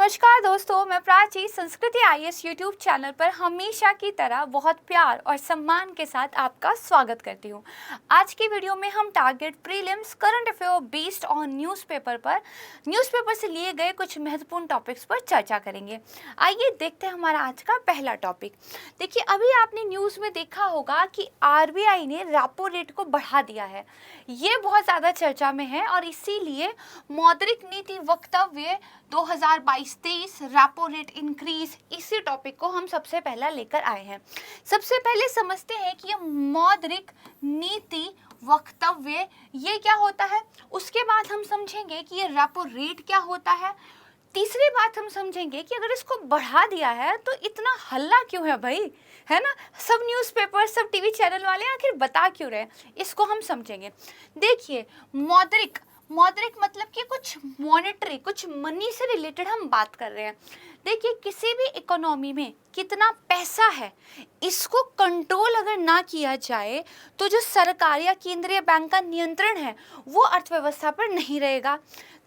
नमस्कार दोस्तों, मैं प्राची संस्कृति आईएएस यूट्यूब चैनल पर हमेशा की तरह बहुत प्यार और सम्मान के साथ आपका स्वागत करती हूँ। आज की वीडियो में हम target prelims current affair based on newspaper से लिए गए कुछ महत्वपूर्ण टॉपिक्स पर चर्चा करेंगे। आइए देखते हैं हमारा आज का पहला टॉपिक। देखिए, अभी आपने न्यूज़ में देखा होगा कि आरबीआई ने रेपो रेट को बढ़ा दिया है। ये बहुत ज़्यादा चर्चा में है और इसीलिए मौद्रिक नीति वक्तव्य 2022-23 रेपो रेट इंक्रीज, इसी टॉपिक को हम सबसे पहला लेकर आए हैं। सबसे पहले समझते हैं कि ये मौद्रिक नीति वक्तव्य ये क्या होता है, उसके बाद हम समझेंगे कि ये रेपो रेट क्या होता है। तीसरी बात हम समझेंगे कि अगर इसको बढ़ा दिया है तो इतना हल्ला क्यों है भाई, है ना। सब न्यूज़पेपर, सब टीवी चैनल वाले आखिर बता क्यों रहे, इसको हम समझेंगे। देखिए, मौद्रिक मतलब कि कुछ मॉनेटरी, कुछ मनी से रिलेटेड हम बात कर रहे हैं। देखिए, किसी भी इकोनॉमी में कितना पैसा है, इसको कंट्रोल अगर ना किया जाए तो जो सरकार या केंद्रीय बैंक का नियंत्रण है वो अर्थव्यवस्था पर नहीं रहेगा।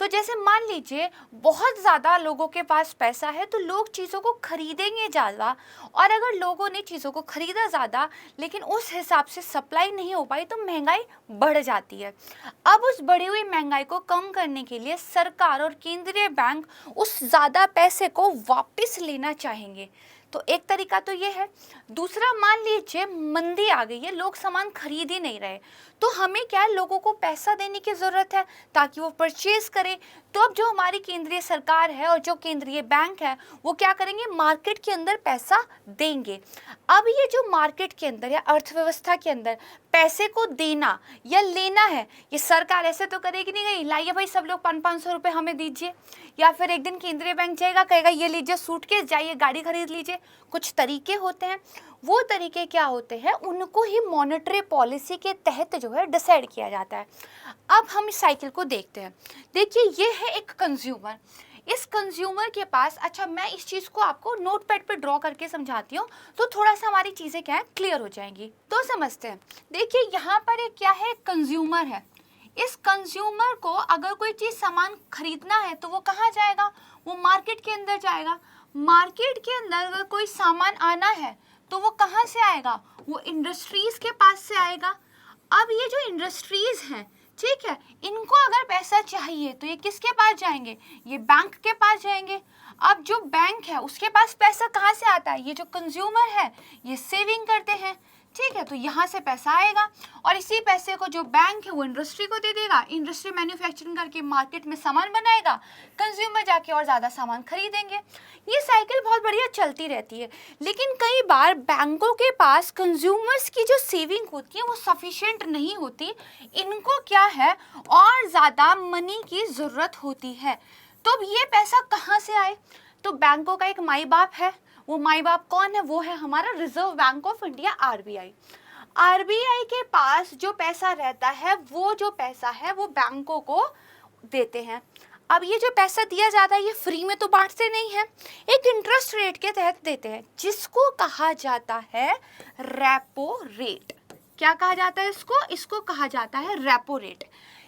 तो जैसे मान लीजिए बहुत ज़्यादा लोगों के पास पैसा है तो लोग चीज़ों को खरीदेंगे ज़्यादा, और अगर लोगों ने चीज़ों को खरीदा ज़्यादा लेकिन उस हिसाब से सप्लाई नहीं हो पाई तो महंगाई बढ़ जाती है। अब उस बढ़ी हुई महंगाई को कम करने के लिए सरकार और केंद्रीय बैंक उस ज़्यादा पैसे को वापस लेना चाहेंगे। तो एक तरीका तो ये है। दूसरा, मान लीजिए मंदी आ गई है, लोग सामान खरीद ही नहीं रहे, तो हमें क्या है, लोगों को पैसा देने की ज़रूरत है ताकि वो परचेज करें। तो अब जो हमारी केंद्रीय सरकार है और जो केंद्रीय बैंक है वो क्या करेंगे, मार्केट के अंदर पैसा देंगे। अब ये जो मार्केट के अंदर या अर्थव्यवस्था के अंदर पैसे को देना या लेना है, ये सरकार ऐसे तो करेगी नहीं, गई लाइए भाई सब लोग 500-500 रुपये हमें दीजिए, या फिर एक दिन केंद्रीय बैंक जाएगा कहेगा ये लीजिए सूटकेस, जाइए गाड़ी खरीद लीजिए। कुछ तरीके होते हैं, वो तरीके क्या होते हैं, उनको ही मॉनेटरी पॉलिसी के तहत जो है डिसाइड किया जाता है। अब हम इस साइकिल को देखते हैं। देखिए, ये है एक कंज्यूमर। इस कंज्यूमर के पास, अच्छा मैं इस चीज़ को आपको नोटपैड पे ड्रॉ करके समझाती हूँ तो थोड़ा सा हमारी चीज़ें क्या है, क्लियर हो जाएंगी। तो समझते हैं। देखिए, यहाँ पर एक क्या है, कंज्यूमर है। इस कंज्यूमर को अगर कोई चीज़ सामान खरीदना है तो वो कहाँ जाएगा, वो मार्केट के अंदर जाएगा। मार्केट के अंदर अगर कोई सामान आना है तो वो कहाँ से आएगा, वो इंडस्ट्रीज के पास से आएगा। अब ये जो इंडस्ट्रीज हैं, ठीक है, इनको अगर पैसा चाहिए तो ये किसके पास जाएंगे, ये बैंक के पास जाएंगे। अब जो बैंक है उसके पास पैसा कहाँ से आता है, ये जो कंज्यूमर है ये सेविंग करते हैं, ठीक है, तो यहाँ से पैसा आएगा और इसी पैसे को जो बैंक है वो इंडस्ट्री को दे देगा। इंडस्ट्री मैन्युफैक्चरिंग करके मार्केट में सामान बनाएगा, कंज्यूमर जाके और ज़्यादा सामान खरीदेंगे। ये साइकिल बहुत बढ़िया चलती रहती है। लेकिन कई बार बैंकों के पास कंज्यूमर्स की जो सेविंग होती है वो सफिशिएंट नहीं होती, इनको क्या है और ज़्यादा मनी की ज़रूरत होती है। तो अब ये पैसा कहाँ से आए, तो बैंकों का एक माई बाप है। वो माई बाप कौन है, वो है हमारा reserve bank of India, RBI. RBI के पास जो पैसा रहता है, वो जो पैसा है वो बैंकों को देते हैं। अब ये जो पैसा दिया जाता है ये फ्री में तो बांटते नहीं है, एक इंटरेस्ट रेट के तहत देते हैं जिसको कहा जाता है रेपो रेट। क्या कहा जाता है इसको कहा जाता है रेपो रेट।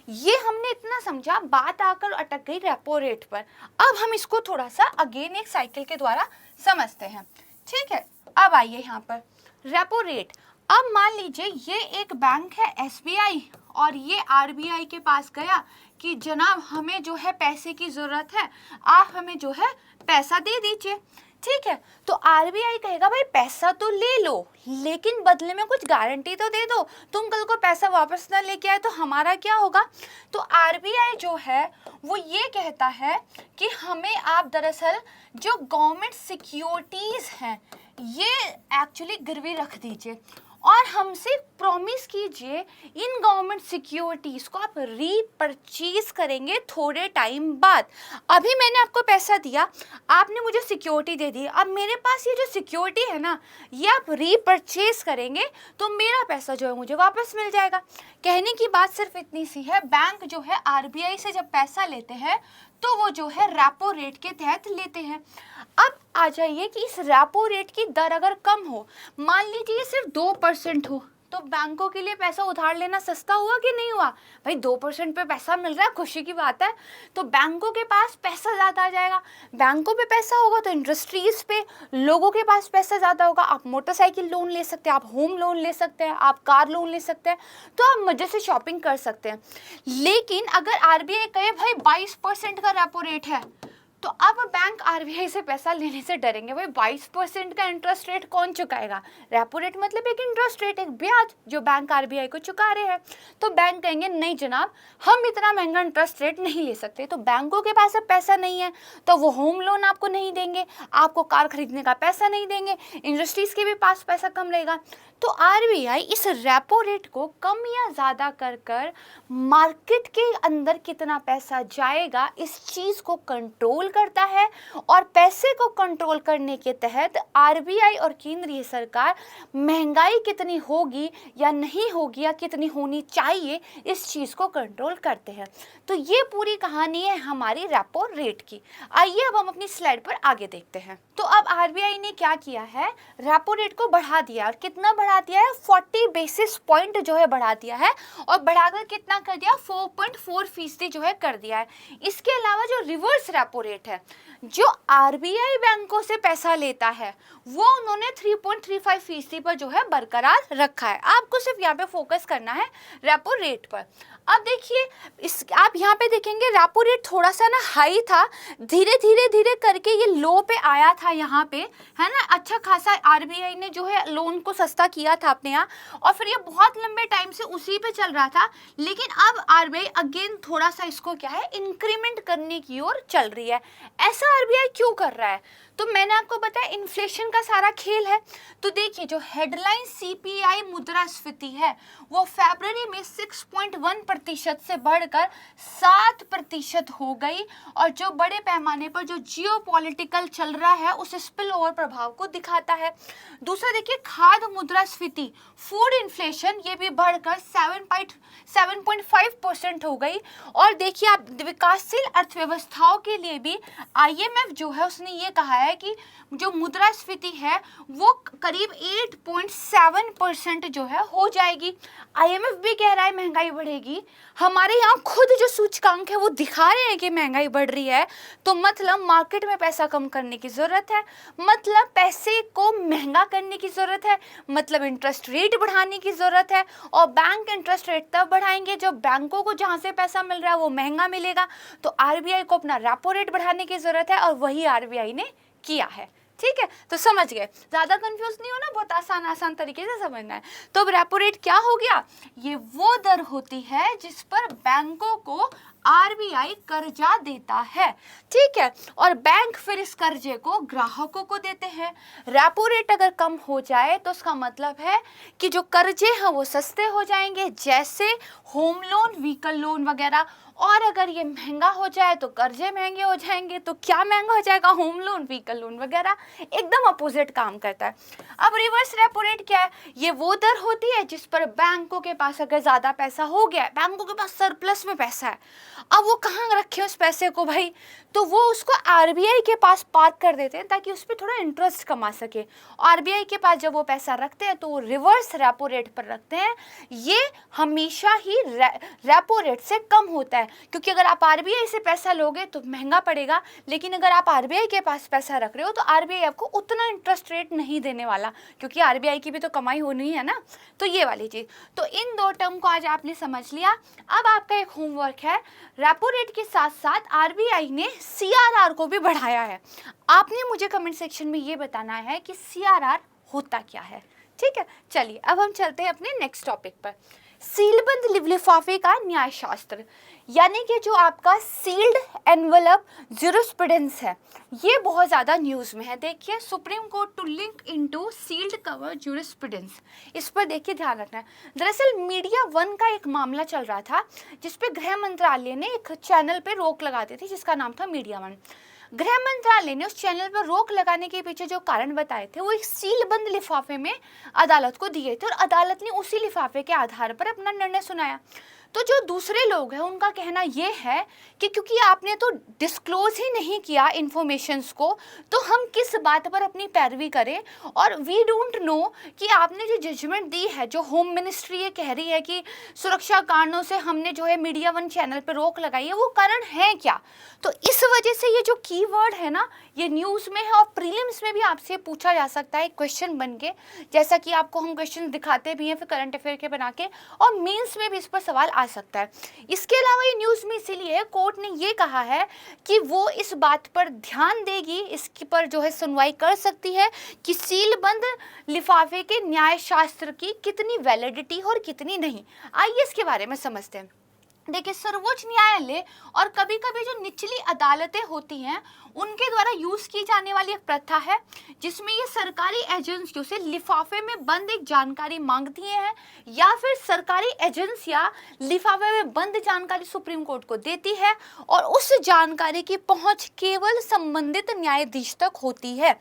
ये हमने इतना समझा, बात आकर अटक गई रेपो रेट पर। अब हम इसको थोड़ा सा अगेन एक साइकिल के द्वारा समझते हैं, ठीक है। अब आइए यहाँ पर रेपो रेट। अब मान लीजिए ये एक बैंक है एसबीआई और ये आरबीआई के पास गया कि जनाब हमें जो है पैसे की ज़रूरत है, आप हमें जो है पैसा दे दीजिए, ठीक है। तो आरबीआई कहेगा भाई पैसा तो ले लो लेकिन बदले में कुछ गारंटी तो दे दो, तुम कल को पैसा वापस ना लेके आए तो हमारा क्या होगा। तो आरबीआई जो है वो ये कहता है कि हमें आप दरअसल जो गवर्नमेंट सिक्योरिटीज़ हैं ये एक्चुअली गिरवी रख दीजिए और हमसे प्रॉमिस कीजिए इन गवर्नमेंट सिक्योरिटीज़ को आप रीपरचेज करेंगे थोड़े टाइम बाद। अभी मैंने आपको पैसा दिया, आपने मुझे सिक्योरिटी दे दी, अब मेरे पास ये जो सिक्योरिटी है ना ये आप रीपरचेज करेंगे तो मेरा पैसा जो है मुझे वापस मिल जाएगा। कहने की बात सिर्फ इतनी सी है, बैंक जो है आरबीआई से जब पैसा लेते हैं तो वो जो है रेपो रेट के तहत लेते हैं। अब आ जाइए कि इस रेपो रेट की दर अगर कम हो, मान लीजिए सिर्फ 2% हो, तो बैंकों के लिए पैसा उधार लेना सस्ता हुआ कि नहीं हुआ? भाई 2% पे पैसा मिल रहा है, खुशी की बात है। तो बैंकों के पास पैसा ज़्यादा आ जाएगा, बैंकों पे पैसा होगा तो इंडस्ट्रीज पे, लोगों के पास पैसा ज़्यादा होगा। आप मोटरसाइकिल लोन ले सकते हैं, आप होम लोन ले सकते हैं, आप कार लोन ले सकते हैं, तो आप मजे से शॉपिंग कर सकते हैं। लेकिन अगर आरबीआई कहे भाई 22% का रेपो रेट है, तो अब बैंक आरबीआई से पैसा लेने से डरेंगे। भाई 22% का इंटरेस्ट रेट कौन चुकाएगा? रेपो रेट मतलब एक इंटरेस्ट रेट, एक ब्याज जो बैंक आरबीआई को चुका रहे हैं। तो बैंक कहेंगे नहीं जनाब, हम इतना महंगा इंटरेस्ट रेट नहीं ले सकते। तो बैंकों के पास अब पैसा नहीं है, तो वो होम लोन आपको नहीं देंगे, आपको कार खरीदने का पैसा नहीं देंगे, इंडस्ट्रीज के भी पास पैसा कम रहेगा। तो आरबीआई इस रेपो रेट को कम या ज़्यादा कर कर मार्केट के अंदर कितना पैसा जाएगा इस चीज़ को कंट्रोल करता है। और पैसे को कंट्रोल करने के तहत आरबीआई और केंद्रीय सरकार महंगाई कितनी होगी या नहीं होगी या कितनी होनी चाहिए इस चीज़ को कंट्रोल करते हैं। तो ये पूरी कहानी है हमारी रेपो रेट की। आइए अब हम अपनी स्लाइड पर आगे देखते हैं। तो अब आरबीआई ने क्या किया है, रेपो रेट को बढ़ा दिया। और कितना बढ़ा दिया है? 40 बेसिस पॉइंट जो है बढ़ा दिया है, और बढ़ाकर कितना कर दिया? 4.4% जो है कर दिया है। इसके अलावा जो रिवर्स रेपो रेट है, जो आरबीआई बैंकों से पैसा लेता है, वो उन्होंने 3.35% पर जो है बरकरार रखा है। आपको सिर्फ यहाँ पे फोकस करना है रेपो रेट पर। अब देखिए आप यहाँ पे देखेंगे रेपो रेट थोड़ा सा ना हाई था, धीरे धीरे करके ये लो पे आया था यहाँ पे, है ना। अच्छा खासा आरबीआई ने जो है लोन को सस्ता किया था अपने यहाँ, और फिर ये बहुत लंबे टाइम से उसी पे चल रहा था। लेकिन अब आरबीआई अगेन थोड़ा सा इसको क्या है, इंक्रीमेंट करने की ओर चल रही है। ऐसा आरबीआई क्यों कर रहा है? तो मैंने आपको बताया इन्फ्लेशन का सारा खेल है। तो देखिए जो हेडलाइन सीपीआई मुद्रास्फीति है वो फरवरी में 6.1% से बढ़कर 7% हो गई, और जो बड़े पैमाने पर जो जियोपॉलिटिकल चल रहा है उस स्पिल ओवर प्रभाव को दिखाता है। दूसरा देखिए खाद्य मुद्रास्फीति, फूड इन्फ्लेशन, ये भी बढ़कर 7.5% हो गई। और देखिए आप विकासशील अर्थव्यवस्थाओं के लिए भी आईएमएफ जो है उसने ये कहा है कि जो मुद्रास्फीति है वो करीब 8.7% जो है हो जाएगी। आईएमएफ भी कह रहा है महंगाई बढ़ेगी, हमारे यहाँ खुद जो सूचकांक है वो दिखा रहे हैं कि महंगाई बढ़ रही है। तो मतलब मार्केट में पैसा कम करने की जरूरत है, मतलब पैसे को महंगा करने की जरूरत है, मतलब इंटरेस्ट रेट बढ़ाने की जरूरत है। और बैंक इंटरेस्ट रेट तब बढ़ाएंगे जब बैंकों को जहाँ से पैसा मिल रहा है वो महंगा मिलेगा। तो आरबीआई को अपना रेपो रेट बढ़ाने की जरूरत है, और वही आरबीआई ने किया है। ठीक है, तो समझ गए, ज्यादा कंफ्यूज नहीं होना, बहुत आसान तरीके से समझना है। तो अब रेपो रेट क्या हो गया? ये वो दर होती है जिस पर बैंकों को आरबीआई कर्जा देता है। ठीक है, और बैंक फिर इस कर्जे को ग्राहकों को देते हैं। रेपो रेट अगर कम हो जाए तो उसका मतलब है कि जो कर्जे हैं वो सस्ते हो जाएंगे, जैसे होम लोन, व्हीकल लोन वगैरह। और अगर ये महंगा हो जाए तो कर्जे महंगे हो जाएंगे। तो क्या महंगा हो जाएगा? होम लोन, व्हीकल लोन वगैरह। एकदम अपोजिट काम करता है। अब रिवर्स रेपो रेट क्या है? ये वो दर होती है जिस पर बैंकों के पास अगर ज़्यादा पैसा हो गया, बैंकों के पास सरप्लस में पैसा है, अब वो कहाँ रखे उस पैसे को भाई? तो वो उसको आरबीआई के पास पार्क कर देते हैं ताकि उस पर थोड़ा इंटरेस्ट कमा सके। आरबीआई के पास जब वो पैसा रखते हैं तो वो रिवर्स रेपो रेट पर रखते हैं। ये हमेशा ही रेपो रेट से कम होता है, क्योंकि अगर आप आरबीआई से पैसा लोगे तो महंगा पड़ेगा, लेकिन अगर आप आरबीआई के पास पैसा रख रहे हो तो आरबीआई आपको उतना इंटरेस्ट रेट नहीं देने वाला, क्योंकि आरबीआई की भी तो कमाई होनी है ना। तो ये वाली चीज़, तो इन दो टर्म को आज आपने समझ लिया। अब आपका एक होमवर्क है, रेपो रेट के साथ साथ आरबीआई ने सीआरआर को भी बढ़ाया है। आपने मुझे कमेंट सेक्शन में ये बताना है कि सीआरआर होता क्या है। ठीक है, चलिए अब हम चलते हैं अपने नेक्स्ट टॉपिक पर। सीलबंद लिफाफे का न्याय शास्त्र, यानी कि जो आपका सील्ड एनवलप ज्यूरिस्प्रूडेंस है, ये बहुत ज़्यादा न्यूज़ में है। देखिए, Supreme Court to link into sealed cover jurisprudence, इस पर देखिए ध्यान रखना है। दरअसल मीडिया वन का एक मामला चल रहा था जिसपे गृह मंत्रालय ने एक चैनल पे रोक लगा दी थी जिसका नाम था मीडिया वन। गृह मंत्रालय ने उस चैनल पर रोक लगाने के पीछे जो कारण बताए थे वो एक सीलबंद लिफाफे में अदालत को दिए थे, और अदालत ने उसी लिफाफे के आधार पर अपना निर्णय सुनाया। तो जो दूसरे लोग हैं उनका कहना ये है कि क्योंकि आपने तो डिस्क्लोज ही नहीं किया इन्फॉर्मेशंस को, तो हम किस बात पर अपनी पैरवी करें। और वी डोंट नो कि आपने जो जजमेंट दी है, जो होम मिनिस्ट्री ये कह रही है कि सुरक्षा कारणों से हमने जो है मीडिया वन चैनल पर रोक लगाई है, वो कारण है क्या। तो इस वजह से ये जो कीवर्ड है ना, ये न्यूज़ में है और प्रीलिम्स में भी आपसे पूछा जा सकता है क्वेश्चन बन के, जैसा कि आपको हम क्वेश्चन दिखाते भी हैं फिर करंट अफेयर के बना के, और मेंस में भी इस पर सवाल आ सकता है। इसके अलावा ये न्यूज़ में इसीलिए कोर्ट ने ये कहा है कि वो इस बात पर ध्यान देगी, इसके पर जो है सुनवाई कर सकती है कि सीलबंद लिफाफे के न्याय शास्त्र की कितनी वैलिडिटी और कितनी नहीं। आइए इसके बारे में समझते हैं। देखिए, सर्वोच्च न्यायालय और कभी कभी जो निचली अदालतें होती हैं उनके द्वारा यूज की जाने वाली एक प्रथा है जिसमें ये सरकारी एजेंसियों से लिफाफे में बंद एक जानकारी मांगती हैं, या फिर सरकारी एजेंसियां लिफाफे में बंद जानकारी सुप्रीम कोर्ट को देती है और उस जानकारी की पहुंच केवल संबंधित न्यायाधीश तक होती है।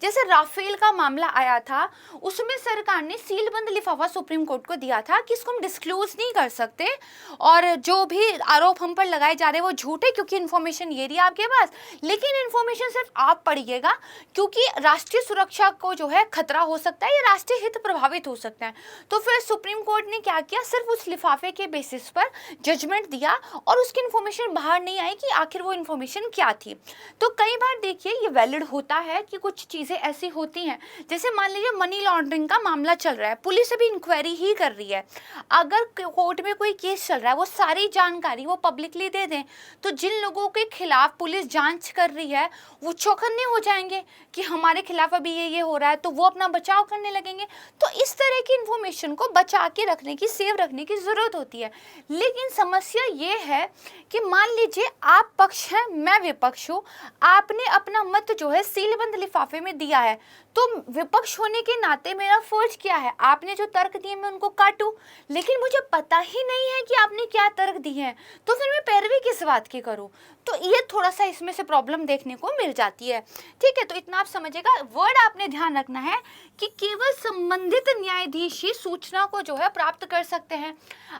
जैसे राफेल का मामला आया था, उसमें सरकार ने सीलबंद लिफाफा सुप्रीम कोर्ट को दिया था कि इसको हम डिस्क्लोज नहीं कर सकते और जो भी आरोप हम पर लगाए जा रहे हैं वो झूठे, क्योंकि इन्फॉर्मेशन ये रही आपके पास, लेकिन इन्फॉर्मेशन सिर्फ आप पढ़िएगा क्योंकि राष्ट्रीय सुरक्षा को जो है खतरा हो सकता है या राष्ट्रीय हित प्रभावित हो सकता है। तो फिर सुप्रीम कोर्ट ने क्या किया, सिर्फ उस लिफाफे के बेसिस पर जजमेंट दिया और उसकी इन्फॉर्मेशन बाहर नहीं आई कि आखिर वो इन्फॉर्मेशन क्या थी। तो कई बार देखिए ये वैलिड होता है कि कुछ चीज़ें ऐसी होती हैं, जैसे मान लीजिए मनी लॉन्ड्रिंग का मामला चल रहा है, पुलिस अभी इंक्वायरी ही कर रही है, अगर कोर्ट में कोई केस चल रहा है वो सारी जानकारी वो पब्लिकली दे दें तो जिन लोगों के खिलाफ पुलिस जांच कर रही है वो चौकन्ने हो जाएंगे कि हमारे खिलाफ अभी ये हो रहा है, तो वो अपना बचाव करने लगेंगे। तो इस तरह की इन्फॉर्मेशन को बचा के रखने की, सेव रखने की ज़रूरत होती है। लेकिन समस्या ये है कि मान लीजिए आप पक्ष हैं, मैं विपक्ष हूँ, आपने अपना मत जो है सीलबंद लिफाफे में दिया है, तो विपक्ष होने के नाते मेरा फर्ज क्या है, आपने जो तर्क दिए मैं उनको काटूं, लेकिन मुझे पता ही नहीं है कि आपने क्या तर्क दिए हैं, तो फिर मैं पैरवी किस बात की करूं। तो ये थोड़ा सा इसमें से प्रॉब्लम देखने को मिल जाती है। ठीक है, तो इतना आप समझिएगा। वर्ड आपने ध्यान रखना है कि केवल संबंधित न्यायाधीश ही सूचना को जो है प्राप्त कर सकते हैं।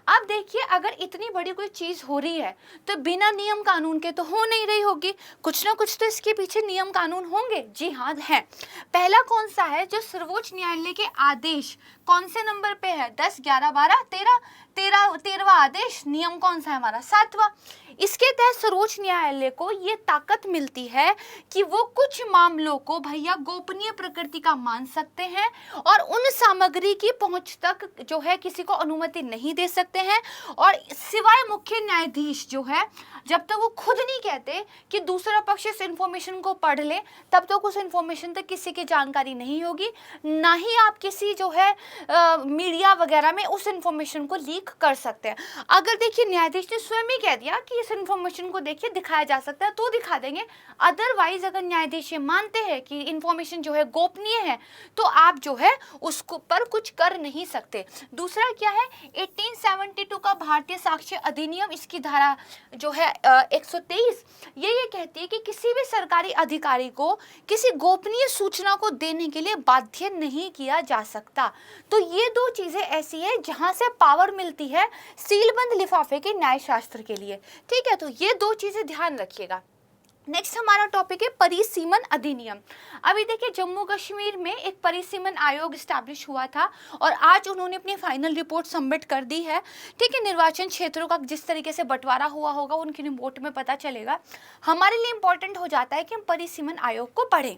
अब देखिए, अगर इतनी बड़ी कोई चीज़ हो रही है तो बिना नियम कानून के तो हो नहीं रही होगी, कुछ ना कुछ तो इसके पीछे नियम कानून होंगे। जी हाँ, है। पहला कौन सा है, जो सर्वोच्च न्यायालय के आदेश कौन से नंबर पे है, 10, 11, 12, 13वां आदेश, नियम कौन सा है हमारा, 7वां। इसके तहत सर्वोच्च न्यायालय को ये ताकत मिलती है कि वो कुछ मामलों को भैया गोपनीय प्रकृति का मान सकते हैं और उन सामग्री की पहुंच तक जो है किसी को अनुमति नहीं दे सकते हैं, और सिवाय मुख्य न्यायाधीश जो है जब तक वो खुद नहीं कहते कि दूसरा पक्ष इस इंफॉर्मेशन को पढ़ ले तब तक उस इंफॉर्मेशन तक किसी की जानकारी नहीं होगी, ना ही आप किसी जो है मीडिया वगैरह में उस इंफॉर्मेशन को लीक कर सकते हैं। अगर देखिए न्यायाधीश ने स्वयं ही कह दिया कि इस इंफॉर्मेशन को देखिए दिखाया जा सकता है तो दिखा देंगे, अदरवाइज अगर न्यायाधीश ये मानते हैं कि इंफॉर्मेशन जो है गोपनीय है तो आप जो है उसको पर कुछ कर नहीं सकते। दूसरा क्या है, 1872 का भारतीय साक्ष्य अधिनियम, इसकी धारा जो है 123, ये कहती है कि किसी भी सरकारी अधिकारी को किसी गोपनीय सूचना को देने के लिए बाध्य नहीं किया जा सकता। तो ये दो चीजें ऐसी है जहां से पावर मिलती है सीलबंद लिफाफे के न्यायशास्त्र के लिए। ठीक है, तो ये दो चीजें ध्यान रखिएगा। नेक्स्ट हमारा टॉपिक है परिसीमन अधिनियम। अभी देखिए, जम्मू कश्मीर में एक परिसीमन आयोग स्टैब्लिश हुआ था और आज उन्होंने अपनी फाइनल रिपोर्ट सबमिट कर दी है। ठीक है, निर्वाचन क्षेत्रों का जिस तरीके से बंटवारा हुआ होगा उनकी रिपोर्ट में पता चलेगा। हमारे लिए इंपॉर्टेंट हो जाता है कि हम परिसीमन आयोग को पढ़ें।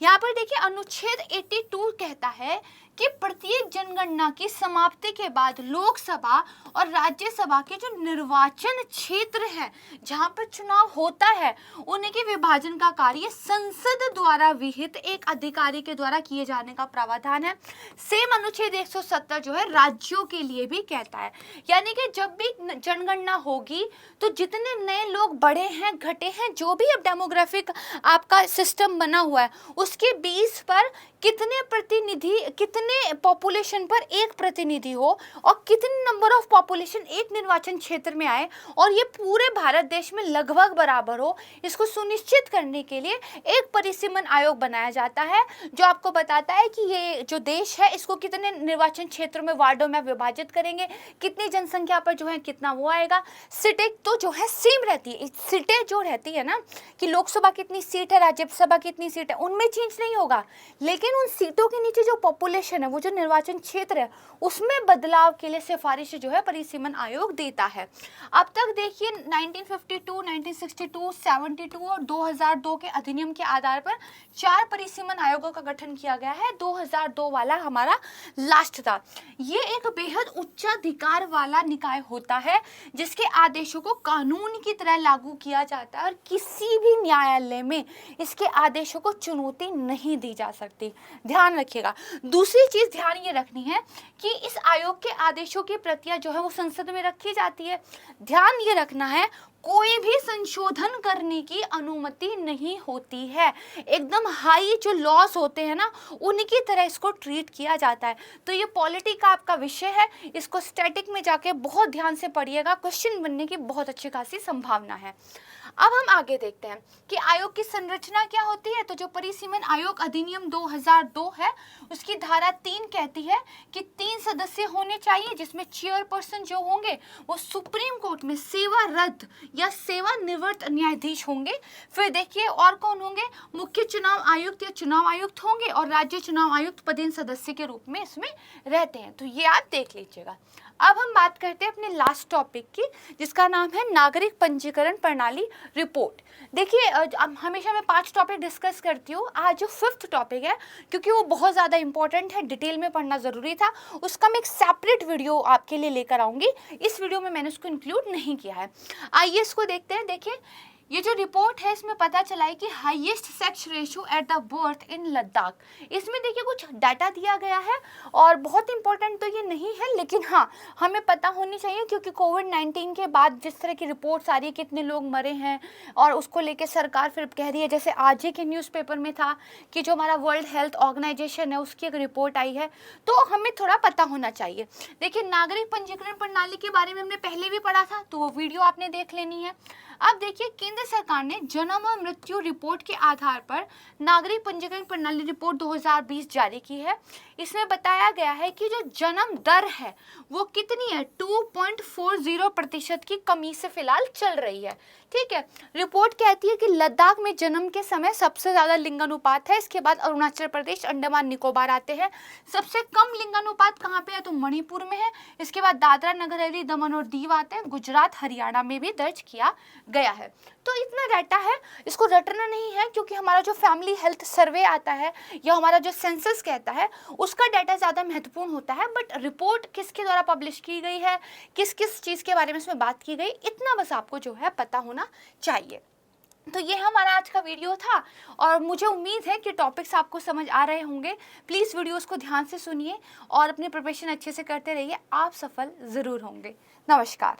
यहाँ पर देखिए, अनुच्छेद 82 कहता है कि प्रत्येक जनगणना की समाप्ति के बाद लोकसभा और राज्यसभा के जो निर्वाचन क्षेत्र है जहां पर चुनाव होता है उनके विभाजन का कार्य संसद द्वारा विहित एक अधिकारी के द्वारा किए जाने का प्रावधान है। सेम अनुच्छेद 170 जो है राज्यों के लिए भी कहता है, यानी कि जब भी जनगणना होगी तो जितने नए लोग बढ़े हैं घटे हैं, जो भी अब डेमोग्राफिक आपका सिस्टम बना हुआ है उसके बेस पर कितने पॉपुलेशन पर एक प्रतिनिधि हो और कितने नंबर ऑफ पॉपुलेशन एक निर्वाचन क्षेत्र में आए और ये पूरे भारत देश में लगभग बराबर हो, इसको सुनिश्चित करने के लिए एक परिसीमन आयोग बनाया जाता है जो आपको बताता है कि ये जो देश है इसको कितने निर्वाचन क्षेत्रों में वार्डों में विभाजित करेंगे, कितनी जनसंख्या पर जो है कितना वो आएगा। सीटें तो जो है सेम रहती है, सीटें जो रहती है ना कि लोकसभा कितनी सीट है, राज्यसभा कितनी सीट है, उनमें चेंज नहीं होगा, लेकिन उन सीटों के नीचे जो पॉपुलेशन है, वो जो निर्वाचन क्षेत्र है, उसमें बदलाव के लिए सिफारिश जो है परिसीमन आयोग देता है। अब तक देखिए 1952, 1962, 72 और 2002 के अधिनियम के आधार पर 4 परिसीमन आयोगों का गठन किया गया है। 2002 वाला हमारा लास्ट था। ये एक बेहद उच्चाधिकार वाला निकाय होता है जिसके आदेशों को कानून की तरह लागू किया जाता है और किसी भी न्यायालय में इसके आदेशों को चुनौती नहीं दी जा सकती। ध्यान रखिएगा। दूसरी चीज ध्यान ये रखनी है कि इस आयोग के आदेशों की प्रतियां जो है वो संसद में रखी जाती है। ध्यान ये रखना है कोई भी संशोधन करने की अनुमति नहीं होती है। एकदम हाई जो लॉस होते हैं ना उनकी तरह इसको ट्रीट किया जाता है। तो ये पॉलिटी का आपका विषय है, इसको स्टैटिक में जाके बहुत ध्यान से पढ़िएगा, क्वेश्चन बनने की बहुत अच्छी खासी संभावना है। अब हम आगे देखते हैं कि आयोग की संरचना क्या होती है। तो जो परिसीमन आयोग अधिनियम 2002 है उसकी धारा 3 कहती है कि 3 सदस्य होने चाहिए जिसमें चेयरपर्सन जो होंगे वो सुप्रीम कोर्ट में सेवारत या सेवानिवृत्त न्यायाधीश होंगे। फिर देखिए और कौन होंगे, मुख्य चुनाव आयुक्त या चुनाव आयुक्त होंगे और राज्य चुनाव आयुक्त पदेन सदस्य के रूप में इसमें रहते हैं। तो ये आप देख लीजिएगा। अब हम बात करते हैं अपने लास्ट टॉपिक की जिसका नाम है नागरिक पंजीकरण प्रणाली रिपोर्ट। देखिए हमेशा मैं 5 टॉपिक डिस्कस करती हूँ, आज जो 5th टॉपिक है क्योंकि वो बहुत ज़्यादा इंपॉर्टेंट है, डिटेल में पढ़ना ज़रूरी था, उसका मैं एक सेपरेट वीडियो आपके लिए लेकर आऊँगी। इस वीडियो में मैंने उसको इंक्लूड नहीं किया है। आइए इसको देखते हैं। देखिए ये जो रिपोर्ट है इसमें पता चला है कि highest sex ratio at the birth in Ladakh. इसमें देखिए कुछ डाटा दिया गया है और बहुत इंपॉर्टेंट तो ये नहीं है, लेकिन हाँ हमें पता होनी चाहिए क्योंकि कोविड-19 के बाद जिस तरह की रिपोर्ट्स आ रही है कितने लोग मरे हैं और उसको लेके सरकार फिर कह रही है, जैसे आज ही के न्यूज़पेपर में था कि जो हमारा वर्ल्ड हेल्थ ऑर्गेनाइजेशन है उसकी एक रिपोर्ट आई है, तो हमें थोड़ा पता होना चाहिए। देखिए नागरिक पंजीकरण प्रणाली के बारे में हमने पहले भी पढ़ा था, तो वो वीडियो आपने देख लेनी है। अब देखिए केंद्र सरकार ने जन्म और मृत्यु रिपोर्ट के आधार पर नागरिक पंजीकरण प्रणाली रिपोर्ट 2020 जारी की है। इसमें बताया गया है कि जो जन्म दर है वो कितनी है, 2.40% की कमी से फिलहाल चल रही है। ठीक है, रिपोर्ट कहती है कि लद्दाख में जन्म के समय सबसे ज़्यादा लिंगानुपात है, इसके बाद अरुणाचल प्रदेश, अंडमान निकोबार आते हैं। सबसे कम लिंगानुपात कहाँ पे है, तो मणिपुर में है। इसके बाद दादरा नगर हवेली, दमन और दीव आते हैं। गुजरात हरियाणा में भी दर्ज किया गया है। तो इतना डाटा है, इसको रटना नहीं है क्योंकि हमारा जो फैमिली हेल्थ सर्वे आता है या हमारा जो सेंसस कहता है उसका डाटा ज़्यादा महत्वपूर्ण होता है, बट रिपोर्ट किसके द्वारा पब्लिश की गई है, किस किस चीज़ के बारे में इसमें बात की गई, इतना बस आपको जो है पता होना चाहिए। तो ये हमारा आज का वीडियो था और मुझे उम्मीद है कि टॉपिक्स आपको समझ आ रहे होंगे। प्लीज़ वीडियोस को ध्यान से सुनिए और अपनी प्रिपरेशन अच्छे से करते रहिए, आप सफल ज़रूर होंगे। नमस्कार।